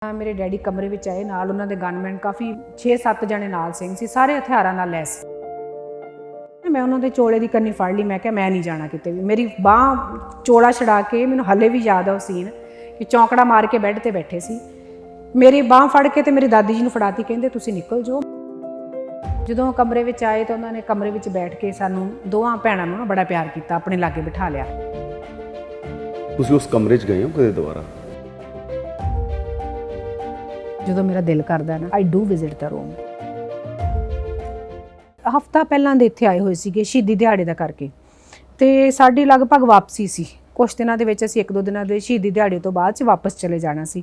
ਮੇਰੇ ਡੈਡੀ ਕਮਰੇ ਵਿੱਚ ਆਏ ਨਾਲ ਉਹਨਾਂ ਦੇ ਗਨਮੈਨ ਕਾਫੀ 6-7 ਜਣੇ ਨਾਲ ਸਿੰਘ ਸੀ, ਸਾਰੇ ਹਥਿਆਰਾਂ ਨਾਲ ਲੈਸ। ਮੈਂ ਉਹਨਾਂ ਦੇ ਚੋਲੇ ਦੀ ਕੰਨੀ ਫੜ ਲਈ, ਮੈਂ ਕਿਹਾ ਮੈਂ ਨਹੀਂ ਜਾਣਾ ਕਿਤੇ ਵੀ। ਮੇਰੀ ਬਾਹ ਚੋਲਾ ਛਡਾ ਕੇ ਮੈਨੂੰ ਹਲੇ ਵੀ ਯਾਦ ਆ ਉਹ ਸੀਨ ਕਿ ਚੌਂਕੜਾ ਮਾਰ ਕੇ ਬੈੱਡ ਤੇ ਬੈਠੇ ਸੀ। ਮੇਰੀ ਬਾਹ ਫੜ ਕੇ ਤੇ ਮੇਰੀ ਦਾਦੀ ਜੀ ਨੂੰ ਫੜਾਤੀ, ਕਹਿੰਦੇ ਤੁਸੀਂ ਨਿਕਲ ਜਾਓ। ਜਦੋਂ ਕਮਰੇ ਵਿੱਚ ਆਏ ਤਾਂ ਉਹਨਾਂ ਨੇ ਕਮਰੇ ਵਿੱਚ ਬੈਠ ਕੇ ਸਾਨੂੰ ਦੋਵਾਂ ਭੈਣਾਂ ਨੂੰ ਬੜਾ ਪਿਆਰ ਕੀਤਾ, ਆਪਣੇ ਲਾਗੇ ਬਿਠਾ ਲਿਆ। ਤੁਸੀਂ ਉਸ ਕਮਰੇ 'ਚ ਗਏ ਹੋ ਕਦੇ ਦੁਬਾਰਾ? ਜਦੋਂ ਮੇਰਾ ਦਿਲ ਕਰਦਾ ਨਾ I do visit the room. ਹਫਤਾ ਪਹਿਲਾਂ ਦੇ ਇੱਥੇ ਆਏ ਹੋਏ ਸੀਗੇ ਸ਼ਹੀਦੀ ਦਿਹਾੜੇ ਦਾ ਕਰਕੇ, ਤੇ ਸਾਡੀ ਲਗਭਗ ਵਾਪਸੀ ਸੀ। ਕੁਝ ਦਿਨਾਂ ਦੇ ਵਿੱਚ ਅਸੀਂ 1-2 ਦਿਨਾਂ ਦੇ ਸ਼ਹੀਦੀ ਦਿਹਾੜੇ ਤੋਂ ਬਾਅਦ 'ਚ ਵਾਪਸ ਚਲੇ ਜਾਣਾ ਸੀ।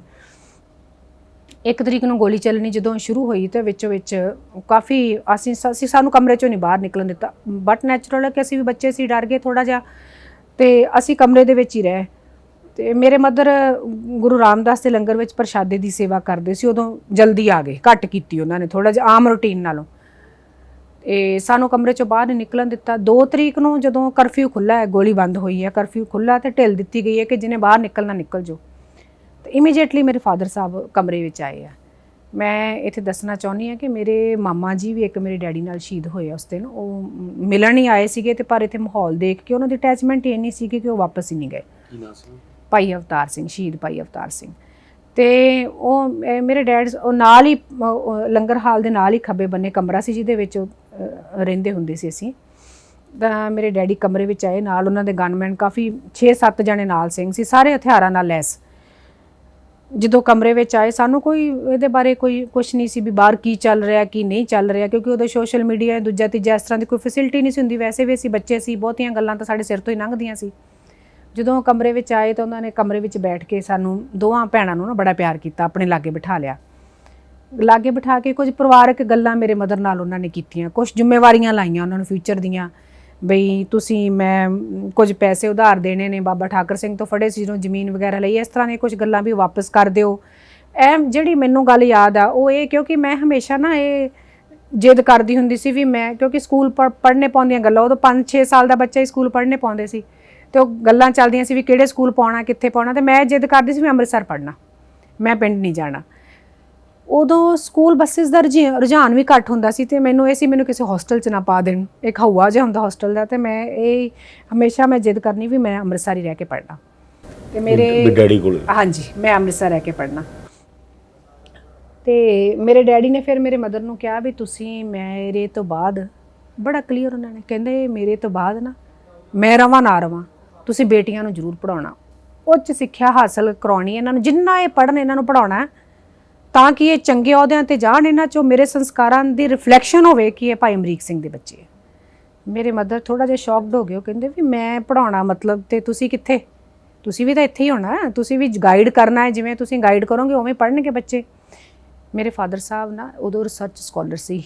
1 ਤਰੀਕ ਨੂੰ ਗੋਲੀ ਚੱਲਣੀ ਜਦੋਂ ਸ਼ੁਰੂ ਹੋਈ ਤੇ ਵਿੱਚ ਕਾਫੀ ਅਸੀਂ ਸਾਨੂੰ ਕਮਰੇ 'ਚੋਂ ਨਹੀਂ ਬਾਹਰ ਨਿਕਲਣ ਦਿੱਤਾ। ਬਟ ਨੈਚੁਰਲ ਹੈ ਕਿ ਅਸੀਂ ਵੀ ਬੱਚੇ ਸੀ, ਡਰ ਗਏ ਥੋੜ੍ਹਾ ਜਿਹਾ, ਤੇ ਅਸੀਂ ਕਮਰੇ ਦੇ ਵਿੱਚ ਹੀ ਰਹੇ। ਤੇ ਮੇਰੇ ਮਦਰ ਗੁਰੂ ਰਾਮਦਾਸ ਦੇ ਲੰਗਰ ਵਿੱਚ ਪ੍ਰਸ਼ਾਦੇ ਦੀ ਸੇਵਾ ਕਰਦੇ ਸੀ, ਉਦੋਂ ਜਲਦੀ ਆ ਗਏ, ਘੱਟ ਕੀਤੀ ਉਹਨਾਂ ਨੇ ਥੋੜ੍ਹਾ ਜਿਹਾ ਆਮ ਰੂਟੀਨ ਨਾਲੋਂ। ਤੇ ਸਾਨੂੰ ਕਮਰੇ 'ਚੋਂ ਬਾਹਰ ਨਹੀਂ ਨਿਕਲਣ ਦਿੱਤਾ। 2 ਤਰੀਕ ਨੂੰ ਜਦੋਂ ਕਰਫਿਊ ਖੁੱਲ੍ਹਾ ਹੈ, ਗੋਲੀ ਬੰਦ ਹੋਈ ਹੈ, ਕਰਫਿਊ ਖੁੱਲ੍ਹਾ ਤੇ ਢਿੱਲ ਦਿੱਤੀ ਗਈ ਹੈ ਕਿ ਜਿਹਨੇ ਬਾਹਰ ਨਿਕਲਣਾ ਨਿਕਲ ਜਾਓ। ਤੇ ਇਮੀਡੀਏਟਲੀ ਮੇਰੇ ਫਾਦਰ ਸਾਹਿਬ ਕਮਰੇ ਵਿੱਚ ਆਏ ਆ। ਮੈਂ ਇੱਥੇ ਦੱਸਣਾ ਚਾਹੁੰਦੀ ਹਾਂ ਕਿ ਮੇਰੇ ਮਾਮਾ ਜੀ ਵੀ ਇੱਕ ਮੇਰੇ ਡੈਡੀ ਨਾਲ ਸ਼ਹੀਦ ਹੋਏ ਉਸ ਦਿਨ। ਉਹ ਮਿਲਣ ਹੀ ਆਏ ਸੀਗੇ, ਤੇ ਪਰ ਇੱਥੇ ਮਾਹੌਲ ਦੇਖ ਕੇ ਉਹਨਾਂ ਦੀ ਅਟੈਚਮੈਂਟ ਹੀ ਇੰਨੀ ਸੀਗੀ ਕਿ ਉਹ ਵਾਪਸ ਹੀ ਨਹੀਂ ਗਏ। ਕੀ ਨਾਮ ਸੀ? ਭਾਈ ਅਵਤਾਰ ਸਿੰਘ, ਸ਼ਹੀਦ ਭਾਈ ਅਵਤਾਰ ਸਿੰਘ। ਤੇ ਉਹ ਮੇਰੇ ਡੈਡ ਉਹ ਨਾਲ ਹੀ ਲੰਗਰ ਹਾਲ ਦੇ ਨਾਲ ਹੀ ਖੱਬੇ ਬੰਨੇ ਕਮਰਾ ਸੀ ਜਿਹਦੇ ਵਿੱਚ ਰਹਿੰਦੇ ਹੁੰਦੇ ਸੀ ਅਸੀਂ। ਤਾਂ ਮੇਰੇ ਡੈਡੀ ਕਮਰੇ ਵਿੱਚ ਆਏ ਨਾਲ ਉਹਨਾਂ ਦੇ ਗਨਮੈਨ ਕਾਫੀ 6-7 ਜਣੇ ਨਾਲ ਸਿੰਘ ਸੀ, ਸਾਰੇ ਹਥਿਆਰਾਂ ਨਾਲ ਲੈਸ। ਜਦੋਂ ਕਮਰੇ ਵਿੱਚ ਆਏ ਸਾਨੂੰ ਕੋਈ ਇਹਦੇ ਬਾਰੇ ਕੋਈ ਕੁਛ ਨਹੀਂ ਸੀ ਵੀ ਬਾਹਰ ਕੀ ਚੱਲ ਰਿਹਾ ਕੀ ਨਹੀਂ ਚੱਲ ਰਿਹਾ, ਕਿਉਂਕਿ ਉਦੋਂ ਸੋਸ਼ਲ ਮੀਡੀਆ ਦੂਜਾ ਤੀਜਾ ਇਸ ਤਰ੍ਹਾਂ ਦੀ ਕੋਈ ਫੈਸਿਲਿਟੀ ਨਹੀਂ ਸੀ ਹੁੰਦੀ। ਵੈਸੇ ਵੀ ਅਸੀਂ ਬੱਚੇ ਸੀ, ਬਹੁਤੀਆਂ ਗੱਲਾਂ ਤਾਂ ਸਾਡੇ ਸਿਰ ਤੋਂ ਹੀ ਲੰਘਦੀਆਂ ਸੀ। ਜਦੋਂ ਕਮਰੇ ਵਿੱਚ ਆਏ ਤਾਂ ਉਹਨਾਂ ਨੇ ਕਮਰੇ ਵਿੱਚ ਬੈਠ ਕੇ ਸਾਨੂੰ ਦੋਵਾਂ ਭੈਣਾਂ ਨੂੰ ਬੜਾ ਪਿਆਰ ਕੀਤਾ, ਆਪਣੇ ਲਾਗੇ ਬਿਠਾ ਲਿਆ। ਲਾਗੇ ਬਿਠਾ ਕੇ ਕੁਝ ਪਰਿਵਾਰਕ ਗੱਲਾਂ ਮੇਰੇ ਮਦਰ ਨਾਲ ਉਹਨਾਂ ਨੇ ਕੀਤੀਆਂ, ਕੁਝ ਜ਼ਿੰਮੇਵਾਰੀਆਂ ਲਾਈਆਂ ਉਹਨਾਂ ਨੂੰ ਫਿਊਚਰ ਦੀਆਂ, ਬਈ ਤੁਸੀਂ ਮੈਂ ਕੁਝ ਪੈਸੇ ਉਧਾਰ ਦੇਣੇ ਨੇ, ਬਾਬਾ ਠਾਕਰ ਸਿੰਘ ਤੋਂ ਫੜੇ ਸੀ ਜਦੋਂ ਜ਼ਮੀਨ ਵਗੈਰਾ ਲਈ, ਇਸ ਤਰ੍ਹਾਂ ਦੀਆਂ ਕੁਝ ਗੱਲਾਂ ਵੀ ਵਾਪਸ ਕਰ ਦਿਓ। ਇਹ ਜਿਹੜੀ ਮੈਨੂੰ ਗੱਲ ਯਾਦ ਆ ਉਹ ਇਹ, ਕਿਉਂਕਿ ਮੈਂ ਹਮੇਸ਼ਾ ਨਾ ਇਹ ਜਿੱਦ ਕਰਦੀ ਹੁੰਦੀ ਸੀ ਵੀ ਮੈਂ, ਕਿਉਂਕਿ ਸਕੂਲ ਪੜ੍ਹਨੇ ਪਾਉਂਦੀਆਂ ਗੱਲਾਂ, ਉਦੋਂ 5-6 ਸਾਲ ਦਾ ਬੱਚਾ ਹੀ ਸਕੂਲ ਪੜ੍ਹਨੇ ਪਾਉਂਦੇ ਸੀ, ਤੇ ਉਹ ਗੱਲਾਂ ਚੱਲਦੀਆਂ ਸੀ ਵੀ ਕਿਹੜੇ ਸਕੂਲ ਪਾਉਣਾ, ਕਿੱਥੇ ਪਾਉਣਾ। ਤੇ ਮੈਂ ਜਿੱਦ ਕਰਦੀ ਸੀ ਵੀ ਅੰਮ੍ਰਿਤਸਰ ਪੜ੍ਹਨਾ, ਮੈਂ ਪਿੰਡ ਨਹੀਂ ਜਾਣਾ। ਉਦੋਂ ਸਕੂਲ ਬੱਸਿਸ ਦਾ ਰੁਝਾਨ ਵੀ ਘੱਟ ਹੁੰਦਾ ਸੀ, ਤੇ ਮੈਨੂੰ ਇਹ ਸੀ ਮੈਨੂੰ ਕਿਸੇ ਹੋਸਟਲ 'ਚ ਨਾ ਪਾ ਦੇਣ, ਇੱਕ ਹਊਆ ਜਿਹਾ ਹੁੰਦਾ ਹੋਸਟਲ ਦਾ। ਤੇ ਮੈਂ ਇਹ ਹਮੇਸ਼ਾ ਮੈਂ ਜਿੱਦ ਕਰਨੀ ਵੀ ਮੈਂ ਅੰਮ੍ਰਿਤਸਰ ਹੀ ਰਹਿ ਕੇ ਪੜ੍ਹਨਾ, ਤੇ ਮੇਰੇ ਡੈਡੀ ਕੋਲ? ਹਾਂਜੀ, ਮੈਂ ਅੰਮ੍ਰਿਤਸਰ ਰਹਿ ਕੇ ਪੜ੍ਹਨਾ। ਤੇ ਮੇਰੇ ਡੈਡੀ ਨੇ ਫਿਰ ਮੇਰੇ ਮਦਰ ਨੂੰ ਕਿਹਾ ਵੀ ਤੁਸੀਂ ਮੇਰੇ ਤੋਂ ਬਾਅਦ, ਬੜਾ ਕਲੀਅਰ ਉਹਨਾਂ ਨੇ ਕਹਿੰਦੇ, ਮੇਰੇ ਤੋਂ ਬਾਅਦ ਨਾ ਮੈਂ ਰਵਾਂ ਨਾ ਰਵਾਂ, ਤੁਸੀਂ ਬੇਟੀਆਂ ਨੂੰ ਜ਼ਰੂਰ ਪੜ੍ਹਾਉਣਾ, ਉੱਚ ਸਿੱਖਿਆ ਹਾਸਲ ਕਰਾਉਣੀ ਇਹਨਾਂ ਨੂੰ, ਜਿੰਨਾ ਇਹ ਪੜ੍ਹਨ ਇਹਨਾਂ ਨੂੰ ਪੜ੍ਹਾਉਣਾ, ਤਾਂ ਕਿ ਇਹ ਚੰਗੇ ਅਹੁਦਿਆਂ 'ਤੇ ਜਾਣ। ਇਹਨਾਂ 'ਚੋਂ ਮੇਰੇ ਸੰਸਕਾਰਾਂ ਦੀ ਰਿਫਲੈਕਸ਼ਨ ਹੋਵੇ ਕਿ ਇਹ ਭਾਈ ਅਮਰੀਕ ਸਿੰਘ ਦੇ ਬੱਚੇ। ਮੇਰੇ ਮਦਰ ਥੋੜ੍ਹਾ ਜਿਹਾ ਸ਼ੌਕਡ ਹੋ ਗਏ, ਉਹ ਕਹਿੰਦੇ ਵੀ ਮੈਂ ਪੜ੍ਹਾਉਣਾ ਮਤਲਬ, ਤੇ ਤੁਸੀਂ ਕਿੱਥੇ, ਤੁਸੀਂ ਵੀ ਤਾਂ ਇੱਥੇ ਹੀ ਹੋਣਾ, ਤੁਸੀਂ ਵੀ ਗਾਈਡ ਕਰਨਾ ਹੈ, ਜਿਵੇਂ ਤੁਸੀਂ ਗਾਈਡ ਕਰੋਗੇ ਉਵੇਂ ਪੜ੍ਹਨਗੇ ਬੱਚੇ। ਮੇਰੇ ਫਾਦਰ ਸਾਹਿਬ ਨਾ ਉਦੋਂ ਰਿਸਰਚ ਸਕਾਲਰ ਸੀ,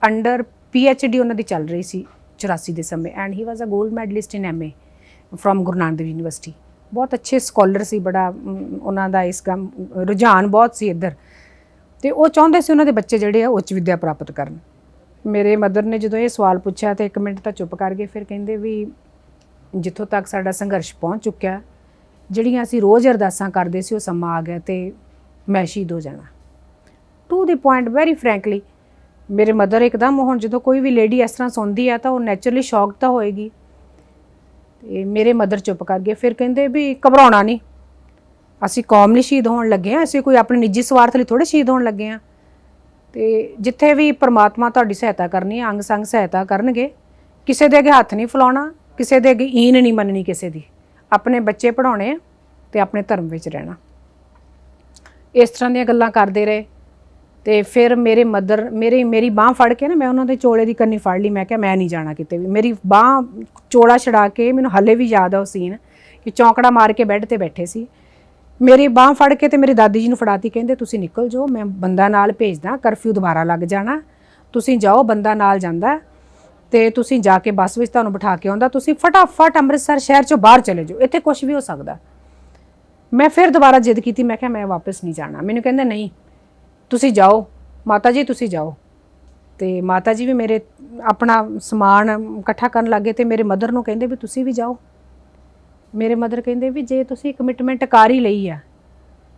ਅੰਡਰ PhD ਉਹਨਾਂ ਦੀ ਚੱਲ ਰਹੀ ਸੀ 84 ਦੇ ਸਮੇਂ, and he was a gold medalist in MA from Guru Nanak Dev university. ਬਹੁਤ ਅੱਛੇ ਸਕਾਲਰ ਸੀ, ਬੜਾ ਉਹਨਾਂ ਦਾ ਇਸ ਕੰਮ ਰੁਝਾਨ ਬਹੁਤ ਸੀ ਇੱਧਰ, ਤੇ ਉਹ ਚਾਹੁੰਦੇ ਸੀ ਉਹਨਾਂ ਦੇ ਬੱਚੇ ਜਿਹੜੇ ਆ ਉੱਚ ਵਿੱਦਿਆ ਪ੍ਰਾਪਤ ਕਰਨ। ਮੇਰੇ ਮਦਰ ਨੇ ਜਦੋਂ ਇਹ ਸਵਾਲ ਪੁੱਛਿਆ ਤੇ 1 ਮਿੰਟ ਤਾਂ ਚੁੱਪ ਕਰ ਗਏ, ਫਿਰ ਕਹਿੰਦੇ ਵੀ ਜਿੱਥੋਂ ਤੱਕ ਸਾਡਾ ਸੰਘਰਸ਼ ਪਹੁੰਚ ਚੁੱਕਿਆ, ਜਿਹੜੀਆਂ ਅਸੀਂ ਰੋਜ਼ ਅਰਦਾਸਾਂ ਕਰਦੇ ਸੀ ਉਹ ਸਮਾਂ ਆ ਗਿਆ ਤੇ ਮੈਂ ਸ਼ਹੀਦ ਹੋ ਜਾਣਾ। To the point, very frankly. ਮੇਰੇ ਮਦਰ ਇੱਕਦਮ, ਹੁਣ ਜਦੋਂ ਕੋਈ ਵੀ ਲੇਡੀ ਇਸ ਤਰ੍ਹਾਂ ਸੁਣਦੀ ਆ ਤਾਂ ਉਹ ਨੈਚੁਰਲੀ ਸ਼ੌਕ ਤਾਂ ਹੋਏਗੀ। ਤੇ ਮੇਰੇ ਮਦਰ ਚੁੱਪ ਕਰ ਗਏ, ਫਿਰ ਕਹਿੰਦੇ ਵੀ ਘਬਰਾਉਣਾ ਨਹੀਂ, ਅਸੀਂ ਕੌਮ ਲਈ ਸ਼ਹੀਦ ਹੋਣ ਲੱਗੇ ਹਾਂ, ਅਸੀਂ ਕੋਈ ਆਪਣੇ ਨਿੱਜੀ ਸਵਾਰਥ ਲਈ ਥੋੜ੍ਹੇ ਸ਼ਹੀਦ ਹੋਣ ਲੱਗੇ ਹਾਂ। ਤੇ ਜਿੱਥੇ ਵੀ ਪਰਮਾਤਮਾ ਤੁਹਾਡੀ ਸਹਾਇਤਾ ਕਰਨੀ ਹੈ, ਅੰਗ ਸੰਗ ਸਹਾਇਤਾ ਕਰਨਗੇ। ਕਿਸੇ ਦੇ ਅੱਗੇ ਹੱਥ ਨਹੀਂ ਫੈਲਾਉਣਾ, ਕਿਸੇ ਦੇ ਅੱਗੇ ਈਨ ਨਹੀਂ ਮੰਨਣੀ ਕਿਸੇ ਦੀ, ਆਪਣੇ ਬੱਚੇ ਪੜ੍ਹਾਉਣੇ ਆ ਤੇ ਆਪਣੇ ਧਰਮ ਵਿੱਚ ਰਹਿਣਾ। ਇਸ ਤਰ੍ਹਾਂ ਦੀਆਂ ਗੱਲਾਂ ਕਰਦੇ ਰਹੇ। ਤੇ ਫਿਰ ਮੇਰੇ ਮਦਰ ਮੇਰੀ ਬਾਂਹ ਫੜ ਕੇ ਨਾ, ਮੈਂ ਉਹਨਾਂ ਦੇ ਚੋਲੇ ਦੀ ਕੰਨੀ ਫੜ ਲਈ, ਮੈਂ ਕਿਹਾ ਮੈਂ ਨਹੀਂ ਜਾਣਾ ਕਿਤੇ ਵੀ। ਮੇਰੀ ਬਾਂਹ ਚੋਲਾ ਛਡਾ ਕੇ ਮੈਨੂੰ ਹਲੇ ਵੀ ਯਾਦ ਆ ਉਹ ਸੀਨ ਕਿ ਚੌਂਕੜਾ ਮਾਰ ਕੇ ਬੈੱਡ ਤੇ ਬੈਠੇ ਸੀ। ਮੇਰੀ ਬਾਂਹ ਫੜ ਕੇ ਤੇ ਮੇਰੀ ਦਾਦੀ ਜੀ ਨੂੰ ਫੜਾਤੀ, ਕਹਿੰਦੇ ਤੁਸੀਂ ਨਿਕਲ ਜਾਓ, ਮੈਂ ਬੰਦਾ ਨਾਲ ਭੇਜਦਾ, ਕਰਫਿਊ ਦੁਬਾਰਾ ਲੱਗ ਜਾਣਾ, ਤੁਸੀਂ ਜਾਓ, ਬੰਦਾ ਨਾਲ ਜਾਂਦਾ ਤੇ ਤੁਸੀਂ ਜਾ ਕੇ ਬੱਸ ਵਿੱਚ ਤੁਹਾਨੂੰ ਬਿਠਾ ਕੇ ਆਉਂਦਾ, ਤੁਸੀਂ ਫਟਾਫਟ ਅੰਮ੍ਰਿਤਸਰ ਸ਼ਹਿਰ 'ਚੋਂ ਬਾਹਰ ਚਲੇ ਜਾਓ, ਇੱਥੇ ਕੁਛ ਵੀ ਹੋ ਸਕਦਾ। ਮੈਂ ਫਿਰ ਦੁਬਾਰਾ ਜਿੱਦ ਕੀਤੀ, ਮੈਂ ਕਿਹਾ ਮੈਂ ਵਾਪਸ ਨਹੀਂ ਜਾਣਾ। ਮੈਨੂੰ ਕਹਿੰਦੇ ਨਹੀਂ ਤੁਸੀਂ ਜਾਓ ਮਾਤਾ ਜੀ, ਤੁਸੀਂ ਜਾਓ। ਤੇ ਮਾਤਾ ਜੀ ਵੀ ਮੇਰੇ ਆਪਣਾ ਸਮਾਨ ਇਕੱਠਾ ਕਰਨ ਲੱਗੇ, ਤੇ ਮੇਰੇ ਮਦਰ ਨੂੰ ਕਹਿੰਦੇ ਵੀ ਤੁਸੀਂ ਵੀ ਜਾਓ। ਮੇਰੇ ਮਦਰ ਕਹਿੰਦੇ ਵੀ ਜੇ ਤੁਸੀਂ ਕਮਿਟਮੈਂਟ ਕਰ ਹੀ ਲਈ ਆ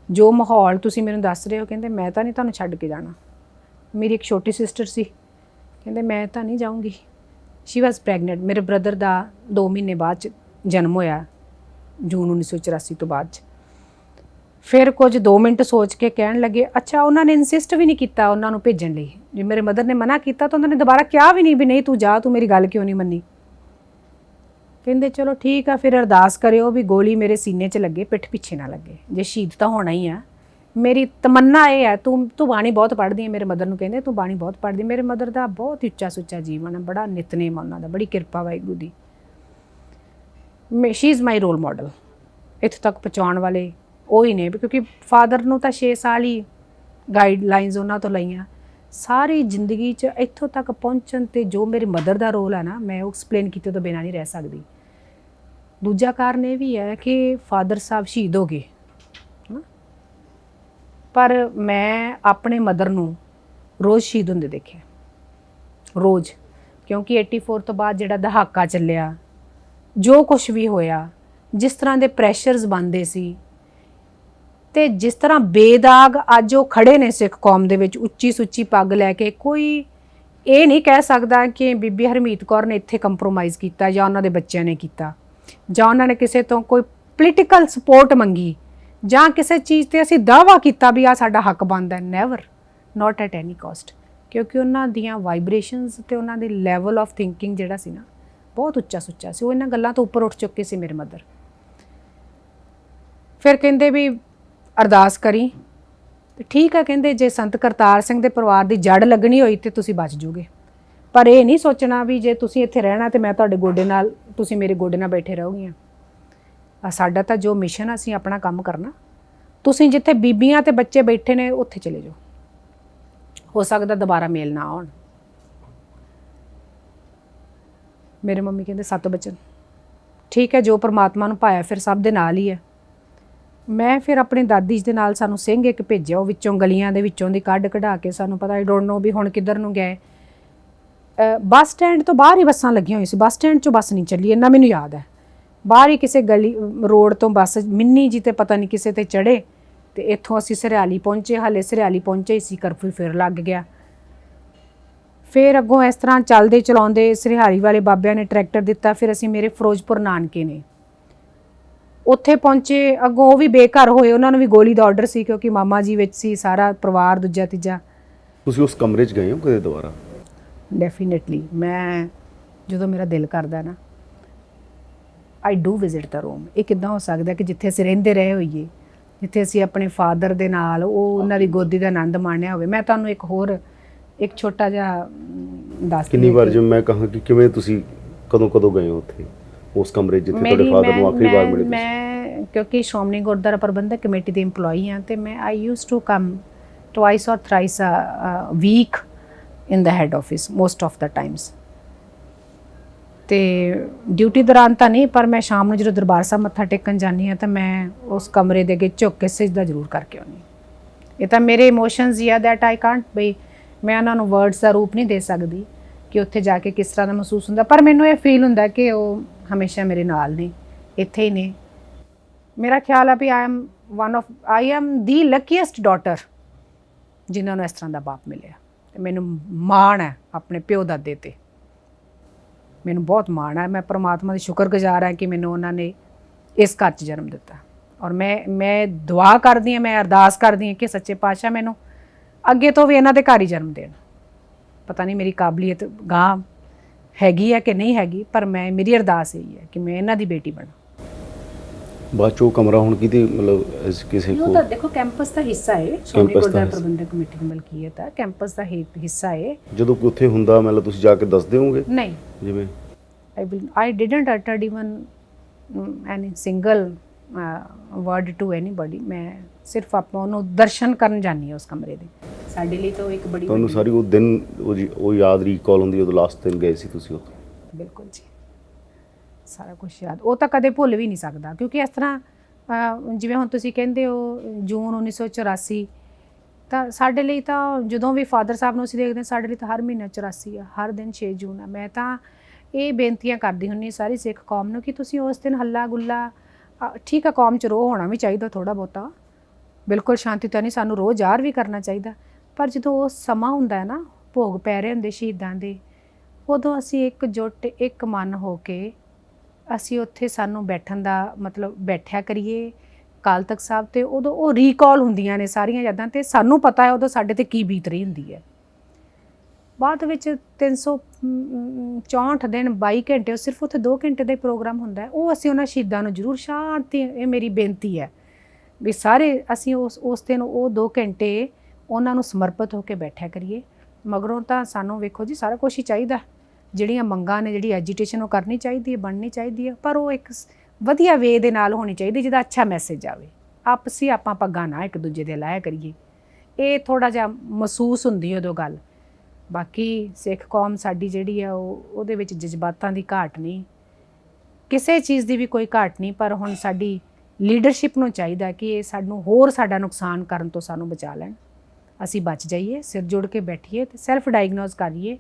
ਜੋ ਮਾਹੌਲ ਤੁਸੀਂ ਮੈਨੂੰ ਦੱਸ ਰਹੇ ਹੋ, ਕਹਿੰਦੇ ਮੈਂ ਤਾਂ ਨਹੀਂ ਤੁਹਾਨੂੰ ਛੱਡ ਕੇ ਜਾਣਾ। ਮੇਰੀ ਇੱਕ ਛੋਟੀ ਸਿਸਟਰ ਸੀ, ਕਹਿੰਦੇ ਮੈਂ ਤਾਂ ਨਹੀਂ ਜਾਊਂਗੀ। ਸ਼ੀ ਵਾਸ ਪ੍ਰੈਗਨੈਂਟ। ਮੇਰੇ ਬ੍ਰਦਰ ਦਾ 2 ਮਹੀਨੇ ਬਾਅਦ 'ਚ ਜਨਮ ਹੋਇਆ, ਜੂਨ 1984 ਤੋਂ ਬਾਅਦ 'ਚ। ਫਿਰ ਕੁਝ 2 ਮਿੰਟ ਸੋਚ ਕੇ ਕਹਿਣ ਲੱਗੇ, ਅੱਛਾ ਉਹਨਾਂ ਨੇ ਇਨਸਿਸਟ ਵੀ ਨਹੀਂ ਕੀਤਾ ਉਹਨਾਂ ਨੂੰ ਭੇਜਣ ਲਈ। ਜੇ ਮੇਰੇ ਮਦਰ ਨੇ ਮਨਾ ਕੀਤਾ ਤਾਂ ਉਹਨਾਂ ਨੇ ਦੁਬਾਰਾ ਕਿਹਾ ਵੀ ਨਹੀਂ ਵੀ ਨਹੀਂ ਤੂੰ ਜਾ, ਤੂੰ ਮੇਰੀ ਗੱਲ ਕਿਉਂ ਨਹੀਂ ਮੰਨੀ। ਕਹਿੰਦੇ ਚਲੋ ਠੀਕ ਆ, ਫਿਰ ਅਰਦਾਸ ਕਰਿਓ ਵੀ ਗੋਲੀ ਮੇਰੇ ਸੀਨੇ 'ਚ ਲੱਗੇ, ਪਿੱਠ ਪਿੱਛੇ ਨਾ ਲੱਗੇ। ਜੇ ਸ਼ਹੀਦ ਤਾਂ ਹੋਣਾ ਹੀ ਆ। ਮੇਰੀ ਤਮੰਨਾ ਇਹ ਹੈ, ਤੂੰ ਬਾਣੀ ਬਹੁਤ ਪੜ੍ਹਦੀ ਹੈ। ਮੇਰੇ ਮਦਰ ਨੂੰ ਕਹਿੰਦੇ ਤੂੰ ਬਾਣੀ ਬਹੁਤ ਪੜ੍ਹਦੀ। ਮੇਰੇ ਮਦਰ ਦਾ ਬਹੁਤ ਉੱਚਾ ਸੁੱਚਾ ਜੀਵਨ ਹੈ, ਬੜਾ ਨਿਤਨੇਮ ਉਹਨਾਂ ਦਾ, ਬੜੀ ਕਿਰਪਾ ਵਾਹਿਗੁਰੂ ਦੀ। She is my role model. ਇੱਥੇ ਤੱਕ ਪਹੁੰਚਾਉਣ ਵਾਲੇ ਉਹ ਹੀ ਨੇ, ਕਿਉਂਕਿ ਫਾਦਰ ਨੂੰ ਤਾਂ 6 ਸਾਲ ਹੀ ਗਾਈਡਲਾਈਨਸ ਉਹਨਾਂ ਤੋਂ ਲਈਆਂ। ਸਾਰੀ ਜ਼ਿੰਦਗੀ 'ਚ ਇੱਥੋਂ ਤੱਕ ਪਹੁੰਚਣ 'ਤੇ ਜੋ ਮੇਰੀ ਮਦਰ ਦਾ ਰੋਲ ਹੈ ਨਾ, ਮੈਂ ਉਹ ਐਕਸਪਲੇਨ ਕੀਤੇ ਤੋਂ ਬਿਨਾਂ ਨਹੀਂ ਰਹਿ ਸਕਦੀ। ਦੂਜਾ ਕਾਰਨ ਇਹ ਵੀ ਹੈ ਕਿ ਫਾਦਰ ਸਾਹਿਬ ਸ਼ਹੀਦ ਹੋ ਗਏ, ਪਰ ਮੈਂ ਆਪਣੇ ਮਦਰ ਨੂੰ ਰੋਜ਼ ਸ਼ਹੀਦ ਹੁੰਦੇ ਦੇਖਿਆ, ਰੋਜ਼। ਕਿਉਂਕਿ 84 ਤੋਂ ਬਾਅਦ ਜਿਹੜਾ ਦਹਾਕਾ ਚੱਲਿਆ, ਜੋ ਕੁਛ ਵੀ ਹੋਇਆ, ਜਿਸ ਤਰ੍ਹਾਂ ਦੇ ਪ੍ਰੈਸ਼ਰਸ ਬਣਦੇ ਸੀ, ਤੇ ਜਿਸ ਤਰ੍ਹਾਂ ਬੇਦਾਗ ਅੱਜ ਉਹ ਖੜੇ ਨੇ ਸਿੱਖ ਕੌਮ ਦੇ ਵਿੱਚ ਉੱਚੀ ਸੁੱਚੀ ਪੱਗ ਲੈ ਕੇ, ਕੋਈ ਇਹ ਨਹੀਂ ਕਹਿ ਸਕਦਾ ਕਿ ਬੀਬੀ ਹਰਮੀਤ ਕੌਰ ਨੇ ਇੱਥੇ ਕੰਪਰੋਮਾਈਜ਼ ਕੀਤਾ ਜਾਂ ਉਹਨਾਂ ਦੇ ਬੱਚਿਆਂ ਨੇ ਕੀਤਾ, ਜਾਂ ਉਹਨਾਂ ਨੇ ਕਿਸੇ ਤੋਂ ਕੋਈ ਪੋਲੀਟੀਕਲ ਸਪੋਰਟ ਮੰਗੀ, ਜਾਂ ਕਿਸੇ ਚੀਜ਼ ਤੇ ਅਸੀਂ ਦਾਅਵਾ ਕੀਤਾ ਵੀ ਆ ਸਾਡਾ ਹੱਕ ਬਣਦਾ ਹੈ। Never, not at any cost. ਕਿਉਂਕਿ ਉਹਨਾਂ ਦੀਆਂ ਵਾਈਬ੍ਰੇਸ਼ਨਸ ਤੇ ਉਹਨਾਂ ਦੇ ਲੈਵਲ ਆਫ ਥਿੰਕਿੰਗ ਜਿਹੜਾ ਸੀ ਨਾ, ਬਹੁਤ ਉੱਚਾ ਸੁੱਚਾ ਸੀ। ਉਹ ਇਹਨਾਂ ਗੱਲਾਂ ਤੋਂ ਉੱਪਰ ਉੱਠ ਚੁੱਕੇ ਸੀ ਮੇਰੇ ਮਦਰ। ਫਿਰ ਕਹਿੰਦੇ ਵੀ ਅਰਦਾਸ ਕਰੀ, ਤੇ ਠੀਕ ਹੈ, ਕਹਿੰਦੇ ਜੇ ਸੰਤ ਕਰਤਾਰ ਸਿੰਘ ਦੇ ਪਰਿਵਾਰ ਦੀ ਜੜ ਲੱਗਣੀ ਹੋਈ ਤੇ ਤੁਸੀਂ ਬਚ ਜੂਗੇ, ਪਰ ਇਹ ਨਹੀਂ ਸੋਚਣਾ ਵੀ ਜੇ ਤੁਸੀਂ ਇੱਥੇ ਰਹਿਣਾ ਤੇ ਮੈਂ ਤੁਹਾਡੇ ਗੋਡੇ ਨਾਲ, ਤੁਸੀਂ ਮੇਰੇ ਗੋਡੇ ਨਾਲ ਬੈਠੇ ਰਹੋਗੀਆਂ। ਸਾਡਾ ਤਾਂ ਜੋ ਮਿਸ਼ਨ, ਅਸੀਂ ਆਪਣਾ ਕੰਮ ਕਰਨਾ। ਤੁਸੀਂ ਜਿੱਥੇ ਬੀਬੀਆਂ ਤੇ ਬੱਚੇ ਬੈਠੇ ਨੇ ਉੱਥੇ ਚਲੇ ਜਾਓ, ਹੋ ਸਕਦਾ ਦੁਬਾਰਾ ਮੇਲ ਨਾ ਆਉਣ। ਮੇਰੇ ਮੰਮੀ ਕਹਿੰਦੇ 7 ਬਚਨ, ਠੀਕ ਹੈ, ਜੋ ਪਰਮਾਤਮਾ ਨੂੰ ਪਾਇਆ ਫਿਰ ਸਭ ਦੇ ਨਾਲ ਹੀ ਹੈ। ਮੈਂ ਫਿਰ ਆਪਣੀ ਦਾਦੀ ਜੀ ਦੇ ਨਾਲ, ਸਾਨੂੰ ਸਿੰਘ ਇੱਕ ਭੇਜਿਆ, ਉਹ ਵਿੱਚੋਂ ਗਲੀਆਂ ਦੇ ਵਿੱਚੋਂ ਦੀ ਕੱਢ ਕਢਾ ਕੇ, ਸਾਨੂੰ ਪਤਾ, ਆਈ ਡੋਂਟ ਨੋ ਵੀ ਹੁਣ ਕਿੱਧਰ ਨੂੰ ਗਏ। ਬੱਸ ਸਟੈਂਡ ਤੋਂ ਬਾਹਰ ਹੀ ਬੱਸਾਂ ਲੱਗੀਆਂ ਹੋਈਆਂ ਸੀ, ਬੱਸ ਸਟੈਂਡ 'ਚੋਂ ਬੱਸ ਨਹੀਂ ਚੱਲੀ, ਇੰਨਾ ਮੈਨੂੰ ਯਾਦ ਹੈ। ਬਾਹਰ ਹੀ ਕਿਸੇ ਗਲੀ ਰੋਡ ਤੋਂ ਬੱਸ ਮਿੰਨੀ ਜੀ ਤੇ ਪਤਾ ਨਹੀਂ ਕਿਸੇ ਤੇ ਚੜ੍ਹੇ, ਤੇ ਇੱਥੋਂ ਅਸੀਂ ਸਰਿਆਲੀ ਪਹੁੰਚੇ। ਹਾਲੇ ਸਰਿਆਲੀ ਪਹੁੰਚੇ ਹੀ ਸੀ, ਕਰਫਿਊ ਫਿਰ ਲੱਗ ਗਿਆ। ਫਿਰ ਅੱਗੋਂ ਇਸ ਤਰ੍ਹਾਂ ਚੱਲਦੇ ਚਲਾਉਂਦੇ ਸਰਿਆਲੀ ਵਾਲੇ ਬਾਬਿਆਂ ਨੇ ਟਰੈਕਟਰ ਦਿੱਤਾ। ਫਿਰ ਅਸੀਂ, ਮੇਰੇ ਫਿਰੋਜ਼ਪੁਰ ਨਾਨਕੇ ਨੇ, ਉੱਥੇ ਪਹੁੰਚੇ। ਅੱਗੋਂ ਉਹ ਵੀ ਬੇਘਰ ਹੋਏ, ਉਹਨਾਂ ਨੂੰ ਵੀ ਗੋਲੀ ਦਾ ਆਰਡਰ ਸੀ, ਕਿਉਂਕਿ ਮਾਮਾ ਜੀ ਵਿੱਚ ਸੀ, ਸਾਰਾ ਪਰਿਵਾਰ ਦੂਜਾ ਤੀਜਾ। ਤੁਸੀਂ ਉਸ ਕਮਰੇ 'ਚ ਗਏ ਹੋ ਕਦੇ ਦੁਬਾਰਾ? ਡੈਫੀਨੇਟਲੀ, ਮੈਂ ਜਦੋਂ ਮੇਰਾ ਦਿਲ ਕਰਦਾ ਨਾ, I do visit the room. ਇਹ ਕਿੱਦਾਂ ਹੋ ਸਕਦਾ ਕਿ ਜਿੱਥੇ ਅਸੀਂ ਰਹਿੰਦੇ ਰਹੇ ਹੋਈਏ, ਜਿੱਥੇ ਅਸੀਂ ਆਪਣੇ ਫਾਦਰ ਦੇ ਨਾਲ ਉਹਨਾਂ ਦੀ ਗੋਦੀ ਦਾ ਆਨੰਦ ਮਾਣਿਆ ਹੋਵੇ। ਮੈਂ ਤੁਹਾਨੂੰ ਇੱਕ ਹੋਰ ਇੱਕ ਛੋਟਾ ਜਿਹਾ ਦੱਸ। ਕਿੰਨੀ ਵਾਰ, ਜਿਵੇਂ ਮੈਂ ਕਹਾਂ ਕਿ ਕਿਵੇਂ ਤੁਸੀਂ ਕਦੋਂ ਗਏ ਹੋ ਉੱਥੇ ਉਸ ਕਮਰੇ ਜਿੱਥੇ ਤੁਹਾਡੇ ਫਾਦਰ ਨੂੰ ਆਖਰੀ ਵਾਰ ਮਿਲੇ? ਮੈਂ ਕਿਉਂਕਿ ਸ਼੍ਰੋਮਣੀ ਗੁਰਦੁਆਰਾ ਪ੍ਰਬੰਧਕ ਕਮੇਟੀ ਦੀ EMPLOYEE ਹਾਂ, ਤੇ ਮੈਂ I used to come twice or thrice week in the head office most of the times. ਤੇ ਡਿਊਟੀ ਦੌਰਾਨ ਤਾਂ ਨਹੀਂ, ਪਰ ਮੈਂ ਸ਼ਾਮ ਨੂੰ ਜਦੋਂ ਦਰਬਾਰ ਸਾਹਿਬ ਮੱਥਾ ਟੇਕਣ ਜਾਂਦੀ ਹਾਂ ਤਾਂ ਮੈਂ ਉਸ ਕਮਰੇ ਦੇ ਅੱਗੇ ਝੁੱਕ ਕੇ ਸਿਜਦਾ ਜ਼ਰੂਰ ਕਰਕੇ ਆਉਂਦੀ। ਇਹ ਤਾਂ ਮੇਰੇ ਇਮੋਸ਼ਨਸ ਹੀ ਆ, ਦੈਟ ਆਈ ਕਾਂਟ, ਬਈ ਮੈਂ ਉਹਨਾਂ ਨੂੰ ਵਰਡਸ ਦਾ ਰੂਪ ਨਹੀਂ ਦੇ ਸਕਦੀ ਕਿ ਉੱਥੇ ਜਾ ਕੇ ਕਿਸ ਤਰ੍ਹਾਂ ਦਾ ਮਹਿਸੂਸ ਹੁੰਦਾ। ਪਰ ਮੈਨੂੰ ਇਹ ਫੀਲ ਹੁੰਦਾ ਕਿ ਉਹ ਹਮੇਸ਼ਾ ਮੇਰੇ ਨਾਲ ਨੇ, ਇੱਥੇ ਹੀ ਨੇ। ਮੇਰਾ ਖਿਆਲ ਆ ਵੀ ਆਈ ਐਮ ਦੀ ਲੱਕੀਐਸਟ ਡਾਟਰ ਜਿਨ੍ਹਾਂ ਨੂੰ ਇਸ ਤਰ੍ਹਾਂ ਦਾ ਬਾਪ ਮਿਲਿਆ। ਤੇ ਮੈਨੂੰ ਮਾਣ ਹੈ ਆਪਣੇ ਪਿਓ ਦਾਦੇ 'ਤੇ, ਮੈਨੂੰ ਬਹੁਤ ਮਾਣ ਹੈ। ਮੈਂ ਪਰਮਾਤਮਾ ਦੀ ਸ਼ੁਕਰਗੁਜ਼ਾਰ ਹਾਂ ਕਿ ਮੈਨੂੰ ਉਹਨਾਂ ਨੇ ਇਸ ਘਰ 'ਚ ਜਨਮ ਦਿੱਤਾ। ਔਰ ਮੈਂ ਦੁਆ ਕਰਦੀ ਹਾਂ, ਮੈਂ ਅਰਦਾਸ ਕਰਦੀ ਹਾਂ ਕਿ ਸੱਚੇ ਪਾਤਸ਼ਾਹ ਮੈਨੂੰ ਅੱਗੇ ਤੋਂ ਵੀ ਇਹਨਾਂ ਦੇ ਘਰ ਹੀ ਜਨਮ ਦੇਣ। ਪਤਾ ਨਹੀਂ ਮੇਰੀ ਕਾਬਲੀਅਤ ਗਾਂ ਹੈਗੀ ਹੈ ਕਿ ਨਹੀਂ ਹੈਗੀ, ਪਰ ਮੇਰੀ ਅਰਦਾਸ ਇਹੀ ਹੈ ਕਿ ਮੈਂ ਇਹਨਾਂ ਦੀ ਬੇਟੀ ਬਣਾ। ਬਾਅਦ 'ਚੋਂ ਕਮਰਾ ਹੁਣ ਕਿਤੇ, ਮਤਲਬ ਕਿਸੇ ਉਹ ਤਾਂ ਦੇਖੋ ਕੈਂਪਸ ਦਾ ਹਿੱਸਾ ਹੈ, ਸ਼੍ਰੋਮਣੀ ਗੁਰਦੁਆਰਾ ਪ੍ਰਬੰਧਕ ਕਮੇਟੀ ਦੀ ਮਲਕੀਅਤ ਹੈ, ਕੈਂਪਸ ਦਾ ਹਿੱਸਾ ਹੈ। ਜਦੋਂ ਉੱਥੇ ਹੁੰਦਾ, ਮਤਲਬ ਤੁਸੀਂ ਜਾ ਕੇ ਦੱਸ ਦਿਓਗੇ? ਨਹੀਂ, ਜਿਵੇਂ I didn't utter even any single word to anybody। ਮੈਂ ਸਿਰਫ ਆਪਾਂ ਉਹਨੂੰ ਦਰਸ਼ਨ ਕਰਨ ਜਾਂਦੀ ਹਾਂ ਉਸ ਕਮਰੇ ਦੇ। ਸਾਡੇ ਲਈ ਤਾਂ ਉਹ ਇੱਕ ਬੜੀ, ਤੁਹਾਨੂੰ ਸਾਰੀ ਉਹ ਦਿਨ ਉਹ ਯਾਦ ਰੀਕਾਲ ਹੁੰਦੀ, ਉਦੋਂ ਲਾਸਟ ਦਿਨ ਗਏ ਸੀ ਤੁਸੀਂ ਉੱਥੇ? ਬਿਲਕੁਲ ਜੀ, ਸਾਰਾ ਕੁਝ ਯਾਦ। ਉਹ ਤਾਂ ਕਦੇ ਭੁੱਲ ਵੀ ਨਹੀਂ ਸਕਦਾ, ਕਿਉਂਕਿ ਇਸ ਤਰ੍ਹਾਂ ਜਿਵੇਂ ਹੁਣ ਤੁਸੀਂ ਕਹਿੰਦੇ ਹੋ ਜੂਨ 1984, ਤਾਂ ਸਾਡੇ ਲਈ ਤਾਂ ਜਦੋਂ ਵੀ ਫਾਦਰ ਸਾਹਿਬ ਨੂੰ ਅਸੀਂ ਦੇਖਦੇ ਹਾਂ, ਸਾਡੇ ਲਈ ਤਾਂ ਹਰ ਮਹੀਨਾ 84 ਆ, ਹਰ ਦਿਨ 6 ਜੂਨ ਆ। ਮੈਂ ਤਾਂ ਇਹ ਬੇਨਤੀਆਂ ਕਰਦੀ ਹੁੰਦੀ ਸਾਰੀ ਸਿੱਖ ਕੌਮ ਨੂੰ ਕਿ ਤੁਸੀਂ ਉਸ ਦਿਨ ਹੱਲਾ ਗੁੱਲਾ, ਠੀਕ ਆ, ਕੌਮ 'ਚ ਰੋਹ ਹੋਣਾ ਵੀ ਚਾਹੀਦਾ ਥੋੜ੍ਹਾ ਬਹੁਤਾ, ਬਿਲਕੁਲ ਸ਼ਾਂਤੀ ਤਾਂ ਨਹੀਂ, ਸਾਨੂੰ ਰੋਜ਼ ਯਾਦ ਵੀ ਕਰਨਾ ਚਾਹੀਦਾ, ਪਰ ਜਦੋਂ ਉਹ ਸਮਾਂ ਹੁੰਦਾ ਹੈ ਨਾ, ਭੋਗ ਪੈ ਰਹੇ ਹੁੰਦੇ ਸ਼ਹੀਦਾਂ ਦੇ, ਉਦੋਂ ਅਸੀਂ ਇਕਜੁੱਟ ਇੱਕ ਮਨ ਹੋ ਕੇ ਅਸੀਂ ਉੱਥੇ ਸਾਨੂੰ ਬੈਠਣ ਦਾ ਮਤਲਬ ਬੈਠਿਆ ਕਰੀਏ ਅਕਾਲ ਤਖਤ ਸਾਹਿਬ ਤੇ। ਉਦੋਂ ਉਹ ਰੀਕਾਲ ਹੁੰਦੀਆਂ ਨੇ ਸਾਰੀਆਂ ਯਾਦਾਂ, ਤੇ ਸਾਨੂੰ ਪਤਾ ਹੈ ਉਦੋਂ ਸਾਡੇ ਤੇ ਕੀ ਬੀਤ ਰਹੀ ਹੁੰਦੀ ਹੈ। ਬਾਅਦ ਵਿੱਚ 364 ਦਿਨ 22 ਘੰਟੇ, ਉਹ ਸਿਰਫ ਉੱਥੇ 2 ਘੰਟੇ ਦਾ ਹੀ ਪ੍ਰੋਗਰਾਮ ਹੁੰਦਾ ਹੈ। ਉਹ ਅਸੀਂ ਉਹਨਾਂ ਸ਼ਹੀਦਾਂ ਨੂੰ ਜ਼ਰੂਰ ਸ਼ਾਂਤੀ, ਇਹ ਮੇਰੀ ਬੇਨਤੀ ਹੈ ਵੀ ਸਾਰੇ ਅਸੀਂ ਉਸ ਦਿਨ ਉਹ 2 ਘੰਟੇ ਉਹਨਾਂ ਨੂੰ ਸਮਰਪਿਤ ਹੋ ਕੇ ਬੈਠਿਆ ਕਰੀਏ। ਮਗਰੋਂ ਤਾਂ ਸਾਨੂੰ ਵੇਖੋ ਜੀ ਸਾਰਾ ਕੁਛ ਹੀ ਚਾਹੀਦਾ, ਜਿਹੜੀਆਂ ਮੰਗਾਂ ਨੇ, ਜਿਹੜੀ ਐਜੀਟੇਸ਼ਨ ਉਹ ਕਰਨੀ ਚਾਹੀਦੀ ਹੈ, ਬਣਨੀ ਚਾਹੀਦੀ ਹੈ, ਪਰ ਉਹ ਇੱਕ ਵਧੀਆ ਵੇ ਦੇ ਨਾਲ ਹੋਣੀ ਚਾਹੀਦੀ ਜਿਹਦਾ ਅੱਛਾ ਮੈਸੇਜ ਆਵੇ। ਆਪਸੀ ਆਪਾਂ ਪੱਗਾਂ ਨਾ ਇੱਕ ਦੂਜੇ ਦੇ ਲਾਇਆ ਕਰੀਏ, ਇਹ ਥੋੜ੍ਹਾ ਜਿਹਾ ਮਹਿਸੂਸ ਹੁੰਦੀ ਉਦੋਂ ਗੱਲ। ਬਾਕੀ ਸਿੱਖ ਕੌਮ ਸਾਡੀ ਜਿਹੜੀ ਆ ਉਹਦੇ ਵਿੱਚ ਜਜ਼ਬਾਤਾਂ ਦੀ ਘਾਟ ਨਹੀਂ, ਕਿਸੇ ਚੀਜ਼ ਦੀ ਵੀ ਕੋਈ ਘਾਟ ਨਹੀਂ, ਪਰ ਹੁਣ ਸਾਡੀ ਲੀਡਰਸ਼ਿਪ ਨੂੰ ਚਾਹੀਦਾ ਕਿ ਇਹ ਸਾਨੂੰ ਹੋਰ ਸਾਡਾ ਨੁਕਸਾਨ ਕਰਨ ਤੋਂ ਸਾਨੂੰ ਬਚਾ ਲੈਣ, ਅਸੀਂ ਬਚ ਜਾਈਏ, ਸਿਰ ਜੋੜ ਕੇ ਬੈਠੀਏ ਤੇ ਸੈਲਫ ਡਾਇਗਨੋਜ਼ ਕਰੀਏ